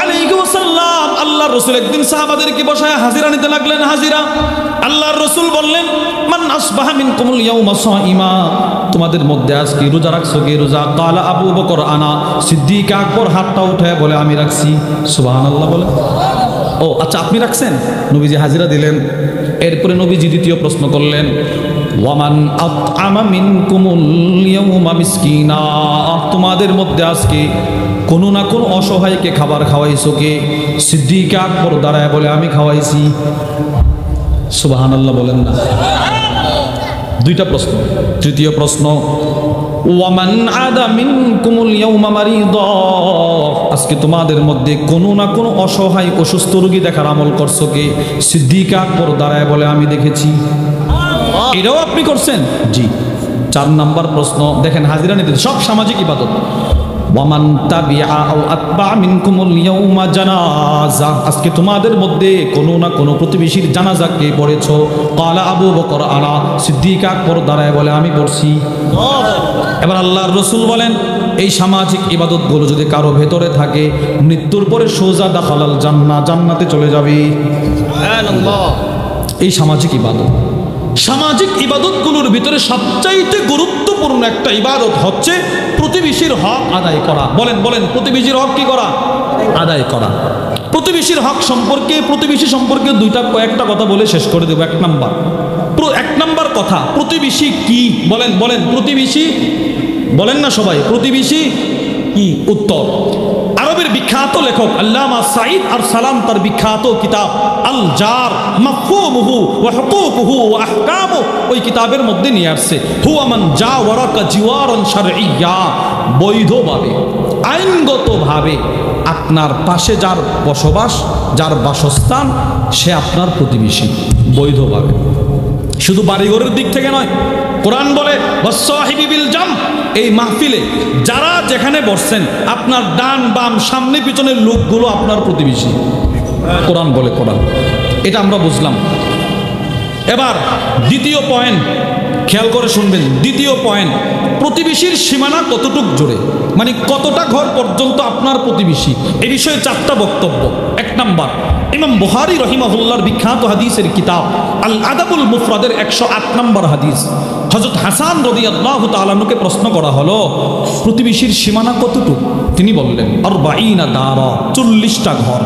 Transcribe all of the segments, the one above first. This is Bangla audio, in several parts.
আলাইহি ওয়াসাল্লাম আল্লাহর রাসূল একদিন সাহাবাদেরকে বসায় হাজিরা নিতে লাগলেন। হাজিরা আল্লাহর রাসূল বললেন, মান আসবাহা মিনকুমুল ইয়াউমা সাইমা, তোমাদের মধ্যে আজকে রোজা রাখছো কে? রোজা। কালা আবু বকর আনা। সিদ্দিক আকবর হাতটা উঠায় বলে আমি রাখছি। সুবহানাল্লাহ বলে। ও আচ্ছা, আপনি রাখছেন? নবীজি হাজিরা দিলেন। এরপরে নবীজি দ্বিতীয় প্রশ্ন করলেন, ওয়ামান আতআমা মিনকুমুল ইয়াউমা মিসকিনা, তোমাদের মধ্যে আজকে কোনো না কোনো অসহায়কে খাবার খাওয়াইছো কে? সিদ্দিক আকবর দাঁড়ায় বলে আমি খাওয়াইছি। সুবহানাল্লাহ বলেন না। দুইটা প্রশ্ন। তৃতীয় প্রশ্ন, ওয়ামান আদা মিনকুমুল ইয়াউমা মারিদা, আজকে তোমাদের মধ্যে কোনো না কোনো অসহায় অসুস্থ রোগী দেখার আমল করছো কে? সিদ্দিক আকবর দাঁড়ায় বলে আমি দেখেছি। এটাও আপনি করছেন? জি। 4 নাম্বার প্রশ্ন, দেখেন হাজিরা নিতে সব সামাজিক ইবাদত। ওয়ামান তাবিআ আও আতবা মিনকুমুল ইয়াউমা জানাজা, আজকে তোমাদের মধ্যে কোনো না কোনো প্রতিবেশীর জানাজাকে পড়েছো। কালা আবু বকর আনা। সিদ্দিক আকবর দাঁড়ায় বলে আমি পড়ছি। এবার আল্লাহর রাসূল বলেন, এই সামাজিক ইবাদতগুলো যদি কারো ভেতরে থাকে, মৃত্যুর পরে সোজা দাখালাল জান্নাহ, জান্নাতে চলে যাবে। সুবহানাল্লাহ। এই সামাজিক ইবাদত, সামাজিক ইবাদতগুলোর ভিতরে সবচাইতে গুরুত্বপূর্ণ একটা ইবাদত হচ্ছে প্রতিবেশীর হক আদায় করা। বলেন বলেন, প্রতিবেশীর হক কি করা? আদায় করা। প্রতিবেশীর হক সম্পর্কে, প্রতিবেশী সম্পর্কে কয়েকটা কথা বলে শেষ করে দেব। 1 নাম্বার কথা, প্রতিবেশী কি? বলেন বলেন, প্রতিবেশী বলেন না সবাই, প্রতিবেশী কি? উত্তর, আরবের বিখ্যাত লেখক আল্লামা সাঈদ আর সালাম তার বিখ্যাত কিতাব আল জার মাফহুমুহু ওয়া হুকুকুহু ওয়া আহকামু, ওই কিতাবের মধ্যে নিয়ে আসছে হুয়া মান জাওয়ারাকা জিওয়ারান শারঈয়্যা, বৈধভাবে আইনগতভাবে আপনার পাশে যার বসবাস, যার বাসস্থান, সে আপনার প্রতিবেশী বৈধভাবে। শুধু বাড়িঘরের দিক থেকে নয়, কোরআন বলে ওয়াসসাহিবি বিল জাম, এই মাহফিলে যারা যেখানে বসছেন আপনার ডান বাম সামনে পিছনের লোকগুলো আপনার প্রতিবেশী। কোরআন বলে, কোরআন। এটা আমরা বুঝলাম। এবার দ্বিতীয় পয়েন্ট, খেয়াল করে শুনবেন। দ্বিতীয় পয়েন্ট, প্রতিবেশীর সীমানা কতটুক জোরে, মানে কতটা ঘর পর্যন্ত আপনার প্রতিবেশী, এই বিষয়ে 4টা বক্তব্য। 1 নাম্বার, ইমাম বুখারী রাহিমাহুল্লাহর বিখ্যাত হাদিসের কিতাব আল আদাবুল মুফরাদের 108 নম্বর হাদিস। হযরত হাসান রাদিয়াল্লাহু তাআলা আনহুকে প্রশ্ন করা হলো, প্রতিবেশীর সীমানা কতটুকু? তিনি বললেন 40 দারা, 40টা ঘর।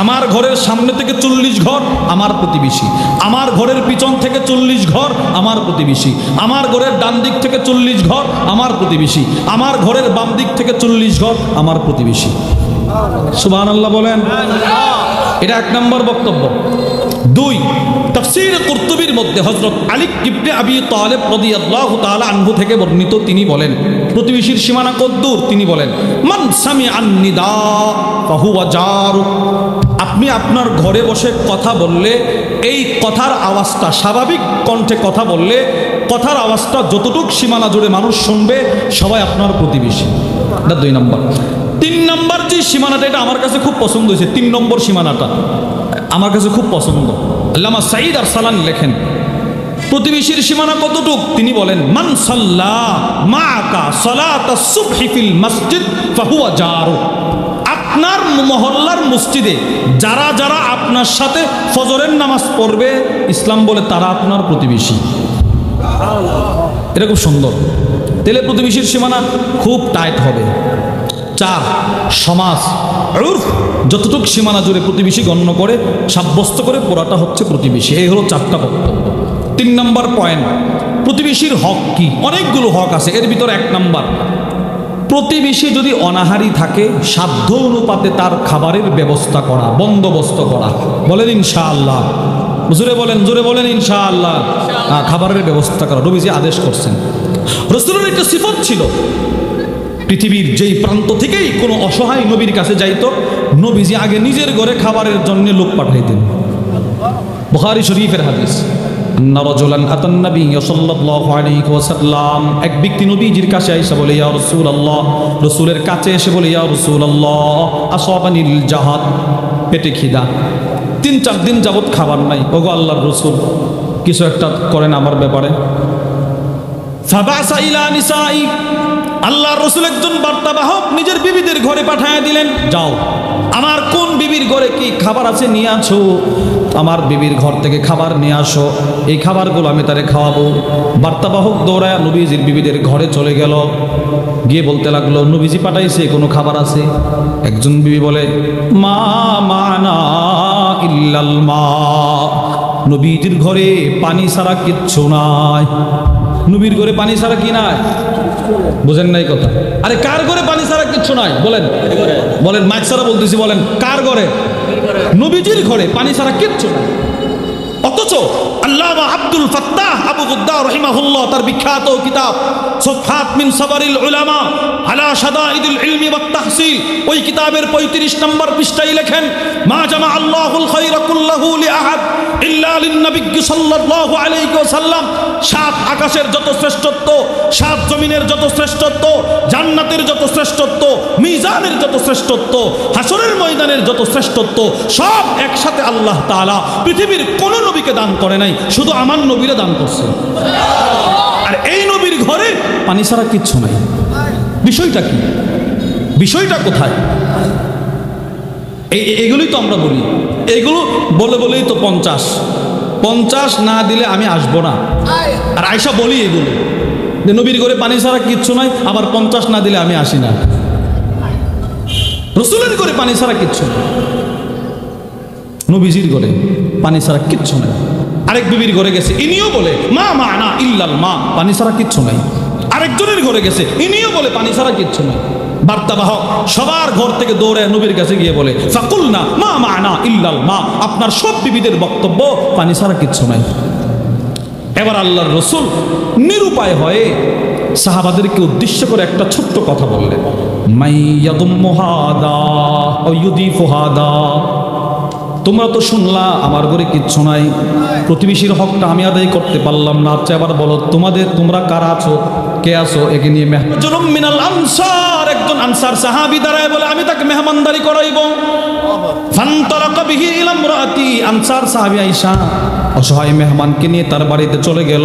আমার ঘরের সামনে থেকে 40 ঘর আমার প্রতিবেশী, আমার ঘরের পিছন থেকে 40 ঘর আমার প্রতিবেশী, আমার ঘরের ডান দিক থেকে 40 ঘর আমার প্রতিবেশী, আমার ঘরের বাম দিক থেকে 40 ঘর আমার প্রতিবেশী। সুবহানাল্লাহ বলেন। এটা 1 নম্বর বক্তব্য। 2, তাফসীর কুরতুবীর মধ্যে হযরত আলী ইবনে আবি তালেব রাদিয়াল্লাহু তাআলা আনহু থেকে বর্ণিত, তিনি বলেন প্রতিবেশীর সীমানা কত দূর? তিনি বলেন মান সামিআন নিদা ফাহুয়া জারু, আপনি আপনার ঘরে বসে কথা বললে, এই কথার আওয়াজটা, স্বাভাবিক কণ্ঠে কথা বললে কথার আওয়াজটা যতটুক সীমানা জুড়ে মানুষ শুনবে, সবাই আপনার প্রতিবেশী। এটা 2 নম্বর। 3 নম্বর যে সীমানাটা, এটা আমার কাছে খুব পছন্দ হয়েছে। 3 নম্বর সীমানাটা আমার কাছে খুব পছন্দ। আল্লামা সাঈদ আর সালান লেখেন, প্রতিবেশীর সীমানা কতটুক? তিনি বলেন মান সাল্লা মাআকা সালাতাস সুবহি ফিল মসজিদ ফাহুয়া জারু, আপনার মহল্লার মসজিদে যারা যারা আপনার সাথে ফজরের নামাজ পড়বে, ইসলাম বলে তারা আপনার প্রতিবেশী। এটা খুব সুন্দর। তাহলে প্রতিবেশীর সীমানা খুব টাইট হবে। 4, সমাজ উর্ফ যতটুক সীমানা জুড়ে প্রতিবেশী গণ্য করে সাব্যস্ত করে পড়াটা হচ্ছে প্রতিবেশী। এই হলো 4টা বক্তব্য। 3 নম্বর পয়েন্ট, প্রতিবেশীর হক কি? অনেকগুলো হক আছে, এর ভিতরে 1 নম্বর, প্রতিবেশী যদি অনাহারী থাকে সাধ্য অনুপাতে তার খাবারের ব্যবস্থা করা, বন্দোবস্ত করা। বলেন ইনশাআল্লাহ, জোরে বলেন, জোরে বলেন ইনশাআল্লাহ। খাবারের ব্যবস্থা করা নবীজি আদেশ করছেন। রাসূলের একটা সিফত ছিল, পৃথিবীর যেই প্রান্ত থেকেই কোনো অসহায় নবীর কাছে যাইতো, নবীজি আগে নিজের ঘরে খাবারের জন্য লোক পাঠাইতেন। বুখারী শরীফের হাদিস, রাজুলান আতান নবী সাল্লাল্লাহু আলাইহি ওয়াসাল্লাম, এক ব্যক্তি নবীজির কাছে এসে বলে ইয়া রাসূলুল্লাহ, রাসূলের কাছে এসে বলে ইয়া রাসূলুল্লাহ আসাবানিল জাহাদ, পেটে খিদা, 3-4 দিন যাবত খাবার নাই, ওগো আল্লাহর রাসূল কিছু একটা করেন আমার ব্যাপারে। ফাবাসা ইলা নিসাই, আল্লাহর রাসূল একজন বার্তাবাহক নিজের বিবিদের ঘরে পাঠিয়ে দিলেন, যাও আমার কোন বিবির ঘরে কি খাবার আছে নিয়ে আসো, আমার বিবির ঘর থেকে খাবার নিয়ে আসো, এই খাবারগুলো আমি তারে খাওয়াবো। বার্তাবাহক দৌড়ায় নবীজির বিবিদের ঘরে চলে গেল, গিয়ে বলতে লাগলো নবীজি পাঠাইছে, কোনো খাবার আছে? একজন বিবি বলে মা মানা ইল্লাল মা, নবীজির ঘরে পানি ছাড়া কিচ্ছু নাই। নবীর ঘরে পানি ছাড়া কি নাই? বুঝেন নাই কথা? আরে কার ঘরে পানি ছাড়া কিচ্ছু নাই? বলেন বলেন, মাইক ছাড়া বলতেছি, বলেন কার ঘরে? নবীজির ঘরে পানি ছাড়া কিচ্ছু নাই। অথচ আল্লামা আব্দুল ফাত্তাহ আবু গুদ্দা রাহিমাহুল্লাহ তার বিখ্যাত কিতাব সুফহাত মিন সাবারিল উলামা আলা শাদাইদিল ইলমি ওয়াত তাহসিল, ওই কিতাবের 35 নম্বর পৃষ্ঠায় লেখেন মা জামা আল্লাহুল খায়রা কুল্লাহু লিআহাদ ইল্লা লিন-নবী সাল্লাল্লাহু আলাইহি ওয়াসাল্লাম। সাত আকাশের যত শ্রেষ্ঠত্ব, সাত জমিনের যত শ্রেষ্ঠত্ব, জান্নাতের যত শ্রেষ্ঠত্ব, মিজানের যত শ্রেষ্ঠত্ব, হাসরের ময়দানের যত শ্রেষ্ঠত্ব, সব একসাথে আল্লাহ তাআলা পৃথিবীর কোন নবীকে দান করে নাই, শুধু আমার নবীরে দান করছে। আর এই নবীর ঘরে পানি ছাড়া কিচ্ছু নাই। বিষয়টা কি? বিষয়টা কোথায়? এগুলোই তো আমরা বলি, এগুলো বলে বলেই তো 50 না দিলে আমি আসবো না। আর আয়সা বলি এগুলো যে নবীর ঘরে পানি ছাড়া কিচ্ছু নাই, আবার 50 না দিলে আমি আসি না। রসুলের ঘরে পানি ছাড়া কিচ্ছু নাই, নবীজির ঘরে পানি ছাড়া কিচ্ছু নাই। আরেক বিবির ঘরে গেছে, ইনিও বলে মা মানা ইল্লাল মা, পানি ছাড়া কিচ্ছু নাই। আরেকজনের ঘরে গেছে, ইনিও বলে পানি ছাড়া কিচ্ছু নাই। বার্তাবাহক সবার ঘর থেকে দৌড়ে নবীর কাছে গিয়ে বলে ফাকুলনা মা মানা ইল্লাল মা, আপনার সব বিবিদের বক্তব্য পানি ছাড়া কিচ্ছু নাই। এবার আল্লাহর রসুল নিরুপায় হয়ে সাহাবাদেরকে উদ্দেশ্য করে একটা ছোট্ট কথা বললেন, মাইয়াদুম হাদা ওয়া ইউদিফু হাদা, তোমরা তো শুনলা আমার ঘরে কিচ্ছু নাই, প্রতিবেশীর হকটা আমি আদায় করতে পারলাম না। আচ্ছা এবার বলো তোমরা কারা আছো, কে আছো? একে নিয়ে মেহমান মিনাল আনসার, একজন আনসার সাহাবী দাঁড়ায় বলে আমি তাকে মেহমানদারি করাইব। ফান্তালাকা বিহি ইলা ইমরাতি, আনসার সাহাবী আয়েশা অসহায় মেহমানকে নিয়ে তার বাড়িতে চলে গেল,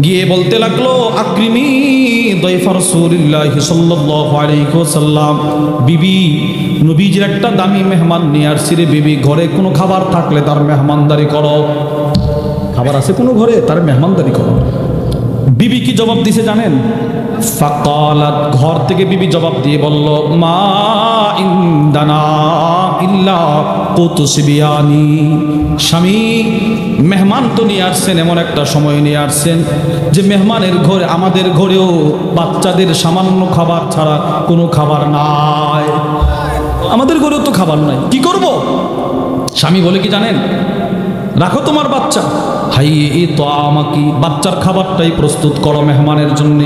গিয়ে বলতে লাগলো আকরিমি দাইফা রাসূলিল্লাহি সাল্লাল্লাহু আলাইহি ওয়াসাল্লাম, বিবি নবীজির একটা দামি মেহমান নিয়ে আসছি রে বিবি, ঘরে কোনো খাবার থাকলে তার মেহমানদারি করো। খাবার আছে কোনো ঘরে, তার মেহমানদারি করো। বিবি কি জবাব দিছে জানেন? ফাকালাত, ঘর থেকে বিবি জবাব দিয়ে বলল মা ইনদানা ইল্লা কুতুসবিয়ানি, স্বামী মেহমান তো নিয়ে আসছেন, এমন একটা সময় নিয়ে আসছেন যে মেহমানের ঘরে, আমাদের ঘরেও বাচ্চাদের সামান্য খাবার ছাড়া কোনো খাবার নাই, আমাদের ঘরেও তো খাবার নাই, কি করব? স্বামী বলে কি জানেন, রাখো তোমার বাচ্চা, হাই এই তো আমাকে বাচ্চার খাবারটাই প্রস্তুত করো মেহমানের জন্য।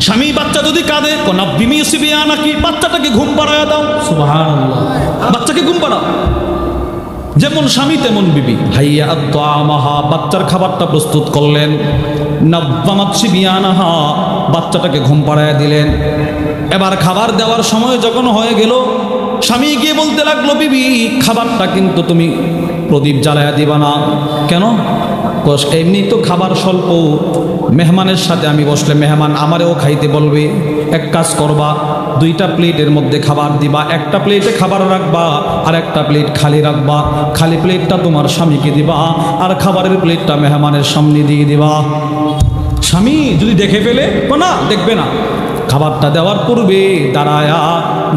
স্বামী বাচ্চা যদি কাঁদে নাকি বাচ্চাটাকে ঘুম পাড়ায় দাও। সুবহানাল্লাহ, বাচ্চাকে ঘুম পাড়াও। যেমন স্বামী তেমন বিবি, হাইয়া আত্মামাহা, বাচ্চার খাবারটা প্রস্তুত করলেন। নাব্বামাত শিবিয়ানাহা, বাচ্চাটাকে ঘুম পাড়ায় দিলেন। এবার খাবার দেওয়ার সময় যখন হয়ে গেল, স্বামী গিয়ে বলতে লাগলো বিবি খাবারটা কিন্তু তুমি প্রদীপ জ্বালায়া দিবা না। কেন? এমনি তো খাবার স্বল্প, মেহমানের সাথে আমি বসলে মেহমান আমারেও খাইতে বলবে, এক কাজ করবা, 2টা প্লেটের মধ্যে খাবার দিবা, একটা প্লেটে খাবার রাখবা আর একটা প্লেট খালি রাখবা, খালি প্লেটটা তোমার স্বামীকে দিবা আর খাবারের প্লেটটা মেহমানের সামনে দিয়ে দিবা। স্বামী যদি দেখে ফেলে, না দেখবে না, খাবারটা দেওয়ার পূর্বে দাঁড়ায়া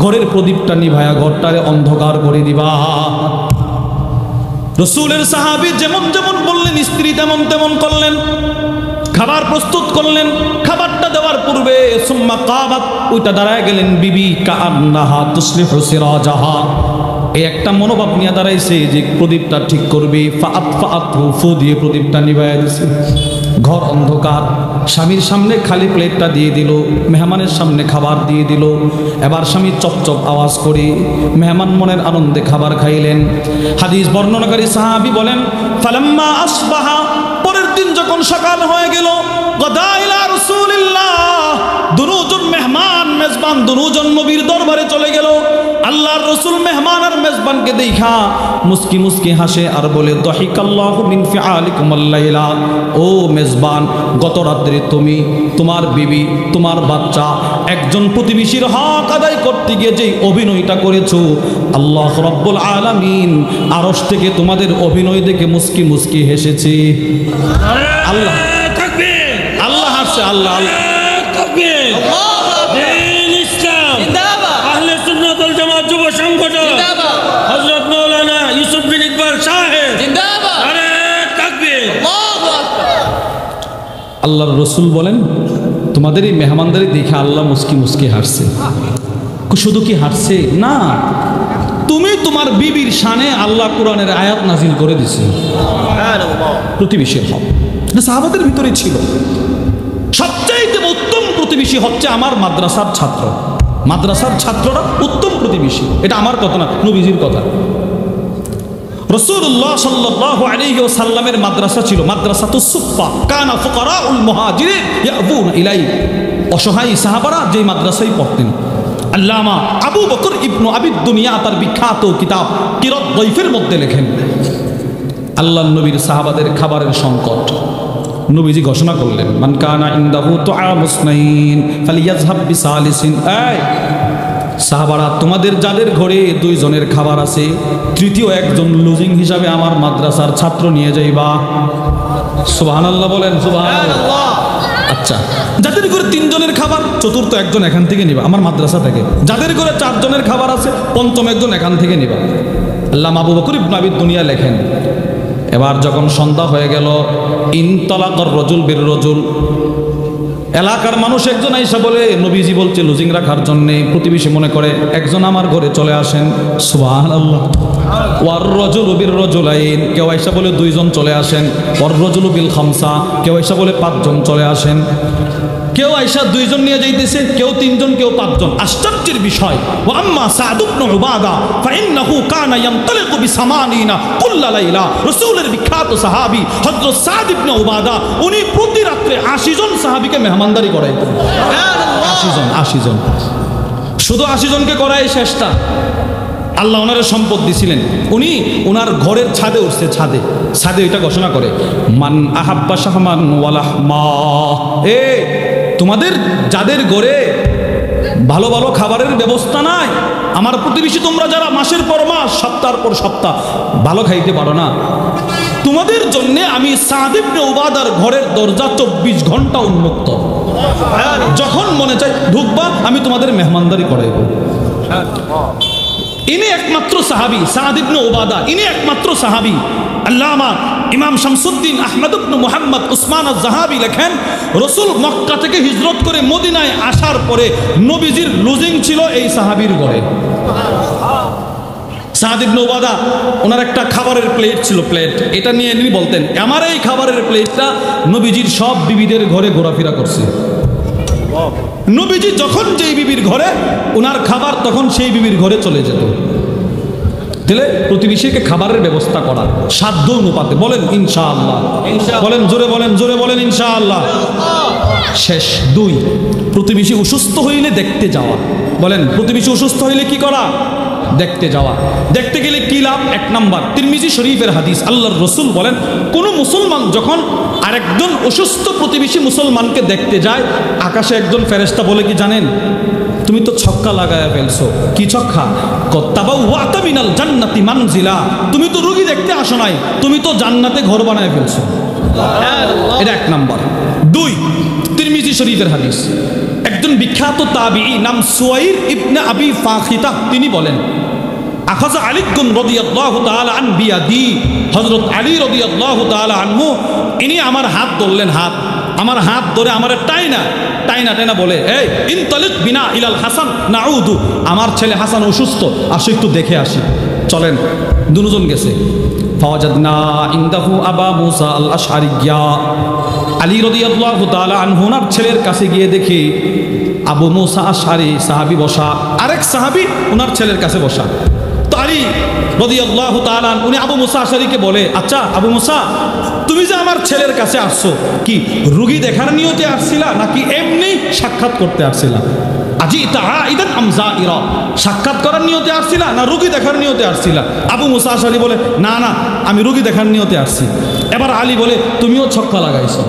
ঘরের প্রদীপটা নিভায়া ঘরটারে অন্ধকার করে দিবা। রসুলের সাহাবী যেমন যেমন বললেন, স্ত্রী তেমন তেমন করলেন, খাবার প্রস্তুত করলেন। খাবারটা দেওয়ার পূর্বে সুম্মা কাবাত, ওইটা দাঁড়ায় গেলেন বিবি কাআন্নাহা তুসলিহু সিরাজাহা, এই একটা মনোভাব নিয়ে দাঁড়াইছে যে প্রদীপটা ঠিক করবে। ফু দিয়ে প্রদীপটা নিভাইয়া দিছে, ঘর অন্ধকার। স্বামীর সামনে খালি প্লেটটা দিয়ে দিল, মেহমানের সামনে খাবার দিয়ে দিল। এবার স্বামী চপচপ আওয়াজ করে মেহমান মনের আনন্দে খাবার খাইলেন। হাদিস বর্ণনাকারী সাহাবী বলেন ফালাম্মা আসবাহা, পরের দিন যখন সকাল হয়ে গেল, গদা ইলা রাসূলিল্লাহ, দুজন মেহমান মেজবান দুজন নবীর দরবারে চলে গেল। আল্লাহর আল্লাহর রাসূল মেহমান আর মেজবানকে দেখা মুস্কি মুস্কি হাসে আর বলে দাহিকাল্লাহু মিন ফিআলিকুমুল লাইলা, ও মেজবান, গত রাত্রে তুমি, তোমার বিবি, তোমার বাচ্চা, একজন প্রতিবেশীর হক আদায় করতে গিয়ে যেই অভিনয়টা করেছো, আল্লাহ রাব্বুল আলামিন আরশ থেকে তোমাদের অভিনয় দেখে মুস্কি মুস্কি হেসেছে। আল্লাহ তাকবীর, আল্লাহ হাসছে, আল্লাহ তাকবীর। দ্বীন ইসলাম জিন্দাবাদ, আহলে সুন্নাত ওয়াল জামাত যুব সংগঠন জিন্দাবাদ, হযরত মাওলানা ইউসুফ বিন ইকবাল সাহেব জিন্দাবাদ, আরে তাকবীর, আল্লাহু আকবার। আল্লাহর রাসূল বলেন তোমাদের এই মেহমানদারি দেখে আল্লাহ মুস্কি মুস্কি হাসছে। শুধু কি হাসছে না, তুমি তোমার বিবির শানে আল্লাহ কোরআনের আয়াত নাজিল করে দিছে প্রতিবেশীর হক। এটা সাহাবাদের ভিতরে ছিল। সবচাইতে উত্তম প্রতিবেশী হচ্ছে আমার মাদ্রাসার ছাত্র। মাদ্রাসার ছাত্ররা উত্তম প্রতিবেশী, এটা আমার কথা না, নবীজির কথা। রাসূলুল্লাহ সাল্লাল্লাহু আলাইহি ওয়াসাল্লামের মাদ্রাসা ছিল মাদ্রাসাতুস সুফফা, কানা ফুকারাউল মুহাজিরিন ইয়াবুনা ইলাইহি। অসহায় সাহাবারা যেই মাদ্রাসায় পড়তেন। আল্লামা আবু বকর ইবনু আবিদ দুনিয়া তার বিখ্যাত কিতাব কিরাত দাইফের মধ্যে লেখেন, আল্লাহর নবীর সাহাবাদের খাবারের সংকট। নবীজি ঘোষণা করলেন, মান কানা ইনদাহু তুআমুস নাইন ফালিয়াযহাব বিসালিসিন। এই সাহাবারা, তোমাদের যাদের ঘরে দুইজনের খাবার আছে, তৃতীয় একজন লুজিং হিসাবে আমার মাদ্রাসার ছাত্র নিয়ে যাইবা। সুবহানাল্লাহ বলেন, সুবহানাল্লাহ। আচ্ছা, যাদের ঘরে তিনজনের খাবার, চতুর্থ একজন এখান থেকে নিবা আমার মাদ্রাসা থেকে। যাদের ঘরে চারজনের খাবার আছে, পঞ্চম একজন এখান থেকে নিবা। আল্লামা আবু বকর ইবনে আবিদ দুনিয়া লেখেন, এবার যখন সন্ধ্যা হয়ে গেল, ইনতালাকার রজুল বির রজুল, এলাকার মানুষ একজন আইসা বলে নবীজি বলছে লুজিং রাখার জন্য। প্রতিবেশী মনে করে একজন আমার ঘরে চলে আসেন। সুবহানাল্লাহ। ওয়ার রজুলু বির রজুলাইন, কেউ আইসা বলে দুইজন চলে আসেন। ওয়ার রজুলু বিল খামসা, কেউ আইসা বলে পাঁচজন চলে আসেন। কেউ আইসা দুইজন নিয়ে যাইতেছে, কেউ তিনজন, কেউ পাঁচজন। আশ্চর্যের বিষয়, ওয়া আম্মা সাদ ইবনে উবাদা ফাইন্নাহু কানা ইয়ামতালিকু বিসামানিনা কুল্লা লাইলা। রাসূলের বিখ্যাত সাহাবী হযরত সাদ ইবনে উবাদা, উনি প্রতি রাতে 80 জন সাহাবীকে মেহমানদারি করাইতেন। সুবহানাল্লাহ। 80 জন, শুধু 80 জনকে করাই শেষটা। আল্লাহ ওনার সম্পদ দিছিলেন। উনি ওনার ঘরের ছাদে উঠছে, ছাদে এটা ঘোষণা করে, মান আহাব্বা শাহমান ওয়ালাহমা। এ তোমাদের যাদের ঘরে ভালো ভালো খাবারের ব্যবস্থা নাই, আমার প্রতিবেশী তোমরা যারা মাসের পর মাস, সপ্তাহের পর সপ্তাহ ভালো খাইতে পারো না, তোমাদের জন্য আমি সাদ ইবনে উবাদার ঘরের দরজা 24 ঘন্টা উন্মুক্ত। যখন মনে চায় ঢুকবা, আমি তোমাদের মেহমানদারি করাইব। ইনি একমাত্র সাহাবী সাদ ইবনে উবাদা, ইনি একমাত্র সাহাবী। আল্লামা ইমাম শামসুদ্দিন আহমদ ইবনে মুহাম্মদ উসমান আয-যাহাবী লেখেন, রাসূল মক্কা থেকে হিজরত করে মদিনায় আসার পরে নবীজির লুজিং ছিল এই সাহাবীর ঘরে। সাদ ইবনে উবাদা, ওনার একটা খাবারের প্লেট ছিল, প্লেট, এটা নিয়ে ইনি বলতেন, আমার এই খাবারের প্লেটটা নবীজির সব বিবিদের ঘরে ঘোরাফেরা করছে। নবীজি যখন যেই বিবির ঘরে ওনার খাবার, তখন সেই বিবির ঘরে চলে যেত। তাহলে প্রতিবেশীকে খাবারের ব্যবস্থা করা সাধ্য অনুপাতে। বলেন ইনশাআল্লাহ, বলেন জোরে, বলেন জোরে, বলেন ইনশাআল্লাহ। শেষ 2, প্রতিবেশী অসুস্থ হইলে দেখতে যাওয়া। বলেন প্রতিবেশী অসুস্থ হইলে কি করা? দেখতে যাওয়া। দেখতে গেলে কি লাভ? 1 নাম্বার, তিরমিজি শরীফের হাদিস, আল্লাহর রাসূল বলেন, কোন মুসলমান যখন আরেকজন অসুস্থ প্রতিবেশী মুসলমানকে দেখতে যায়, আকাশে একজন ফেরেশতা বলে কি জানেন? তুমি তো ছক্কা লাগায়া ফেলছো। কি ছক্কা? তাবাওয়াতা মিনাল জান্নাতি মানজিলা, তুমি তো রোগী দেখতে আসো নাই, তুমি তো জান্নাতে ঘর বানায় ফেলছো। এটা 1 নাম্বার। 2, তিরমিজি শরীফের হাদিস, একজন বিখ্যাত তাবিঈ নাম সুয়াইর ইবনে আবি ফাখিতা, তিনি বলেন, আখাযা আলী রাদিয়াল্লাহু তাআলা আন বিয়াদি, হযরত আলী রাদিয়াল্লাহু তাআলা আনহু, ইনি আমার হাত ধরলেন, আমার হাত ধরে আমার টাইনা বলে, এই ইনতালিক বিনা ইলাল হাসান নাউদু, আমার ছেলে হাসান অসুস্থ, আসো একটু দেখে আসি। চলেন। দুজন গেছে। ফাওয়াজাদনা ইনদাহু আবা মুসা আল আশআরিয়া, আলী রাদিয়াল্লাহু তাআলা আনহু ওনার ছেলের কাছে গিয়ে দেখি আবু মুসা আশআরি সাহাবী বসা, আরেক সাহাবী ওনার ছেলের কাছে বসা। তো আলী রাদিয়াল্লাহু তাআলা উনি আবু মুসা আশআরীকে বলে, আচ্ছা আবু মুসা, তুমি যে আমার ছেলের কাছে আসছো, কি রুগী দেখার নিয়তে আসছিলা নাকি এমনি সাক্ষাৎ করতে আসছিলা? আজিতা আইদান আম যাইরা, সাক্ষাৎ করার নিয়তে আসছিলা না রুগী দেখার নিয়তে আসছিলা? আবু মুসা আশআরী বলে, না না, আমি রুগী দেখার নিয়তে আসছি। এবার আলী বলে, তুমিও ছক্কা লাগাইছো।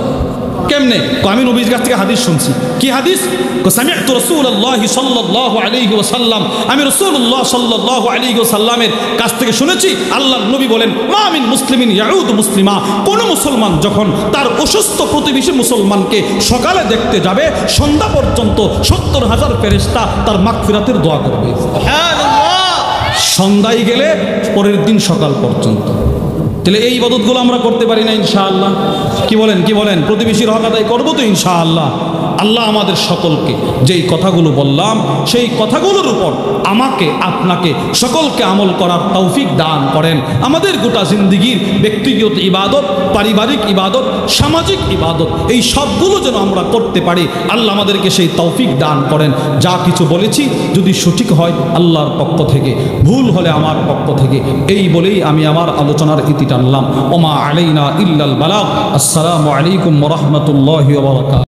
কেমনে? আমি নবীর কাছ থেকে হাদিস শুনছি। কি হাদিস? সামি'তু রাসূলুল্লাহি সাল্লাল্লাহু আলাইহি ওয়াসাল্লাম, আমি রাসূলুল্লাহ সাল্লাল্লাহু আলাইহি ওয়াসাল্লামের কাছ থেকে শুনেছি আল্লাহর নবী বলেন, মা মিন মুসলিমিন ইয়াউদু মুসলিমা, কোন মুসলমান যখন তার অসুস্থ প্রতিবেশী মুসলমানকে সকালে দেখতে যাবে, সন্ধ্যা পর্যন্ত 70,000 ফেরেশতা তার মাগফিরাতের দোয়া করবে। সুবহানাল্লাহ। সন্ধ্যায় গেলে পরের দিন সকাল পর্যন্ত। তাহলে এই ইবাদতগুলো আমরা করতে পারি না ইনশাআল্লাহ? কি বলেন? প্রতিবেশীর হক আদায় করবো তো ইনশাআল্লাহ। আল্লাহ আমাদের সকলকে যেই কথাগুলো বললাম সেই কথাগুলোর উপর আমাকে আপনাকে সকলকে আমল করার তৌফিক দান করেন। আমাদের গোটা জিন্দিগির ব্যক্তিগত ইবাদত, পারিবারিক ইবাদত, সামাজিক ইবাদত, এই সবগুলো যেন আমরা করতে পারি, আল্লাহ আমাদেরকে সেই তৌফিক দান করেন। যা কিছু বলেছি যদি সঠিক হয় আল্লাহর পক্ষ থেকে, ভুল হলে আমার পক্ষ থেকে, এই বলেই আমি আমার আলোচনার ইতি টানলাম। ওমা আলাইনা ইল্লাল বালাগ। আসসালামু আলাইকুম ওয়া রাহমাতুল্লাহি ওয়া বারাকাতুহু।